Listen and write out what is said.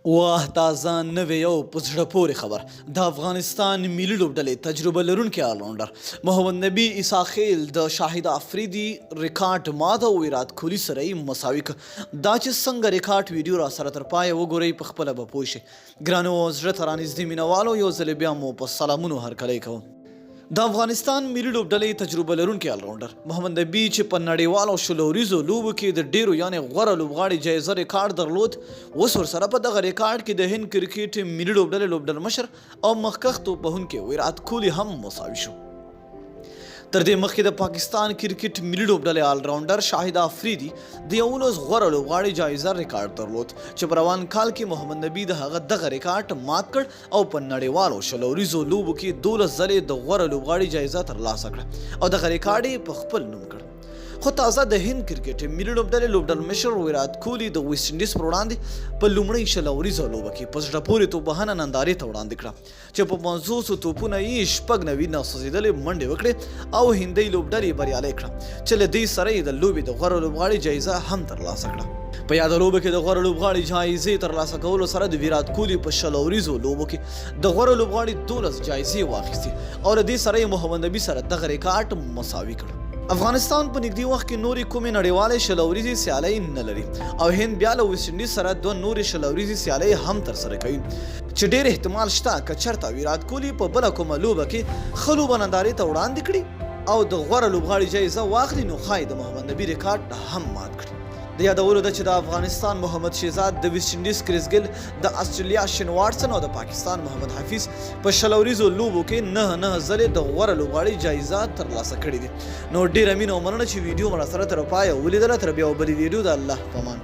واه تازه نوې یو په زړه پورې خبر د افغانستان ملي لوبډلې تجربه لرونکي آلراونډر محمد نبي عیسی خیل د شاهد افریدي ریکارډ مات او ویرات کوهلي سره یې مساوي کړ. دا چې څنګه ریکارډ ویډیو را سره تر پایه وګورئ په خپله به پوه شئ. ګرانو زړه ته رانږدې مینهوالو یو ځل بیا مو په سلامونو هرکلی کوم. د افغانستان ملي لوبډلې تجربه لرونکي آلراونډر محمد نبي چې په نړیوالو شلوریزو لوبو کې د ډیرو غوره لوبغاړي جایزه ریکارډ درلود، اوس ورسره په دغه ریکارډ کې د هند کرکټ ملي لوبډلې لوبډل مشر او مخکښ توپوهونکی ویرات کوهلي هم مساوي شو. تر دې مخکې د پاکستان کرکټ ملي لوبډلې آلراونډر شاهد افریدي د 11 غوره لوبغاړي جایزه ریکارډ درلود چې په روان کال کې محمد نبي د هغه دغه ریکارډ مات کړ او په نړیوالو شلوریزو لوبو کې 12 ځلې د غوره لوبغاړي جایزه ترلاسه کړه او دغه ریکارډ یې په خپل نوم کړ. خو تازه د هند کرکټ ملي لوبډلې لوبډل مشر ویرات کوهلي د ویسټ انډیز پر وړاندې په لومړۍ شلوریزه لوبه کې په زړه پورې توپوهنه نندارې ته وړاندې کړه چې په 500 توپونه یې شپږ نوي ناسوځېدلې منډې وکړې او هندۍ لوبډلې بریالۍ کړه چې له دې سره یې د لوبې د غوره لوبغاړي جایزه هم ترلاسه کړه. په یاده لوبه کې د غوره لوبغاړي جایزې ترلاسه کولو سره د ویرات کوهلي په شلوریزو لوبو کې د غوره لوبغاړي 12 جایزې واخیستې او له دې سره یې محمد نبي سره دغه ریکارډ مساوي کړ. افغانستان په نږدې وخت کې نورې کومې نړیوالې شلوریزې سیالۍ نه لري او هند بیا له ویسټ انډیز سره 2 نورې شلوریزې سیالۍ هم ترسره کوي چې ډېر احتمال شته که چېرته ویرات کوهلي په بله کومه لوبه کې ښه لوبه نندارې ته وړاندې کړي او د غوره لوبغاړي جایزه واخلي نو ښایي د محمد نبي ریکارډ هم مات کړي. د یادولو ده چې د افغانستان محمد شهزاد د ویسټ انډیز کریس ګیل د استرالیا شین واټسن او د پاکستان محمد حفیظ په شلوریزو لوبو کې 9 ځلې د غوره لوبغاړي جایزه ترلاسه کړې دي. نو ډېره مینه او مننه چې ویډیو مو راسره تر پایه ولیدله. تر بیا بلې ویډیو د الله په امان.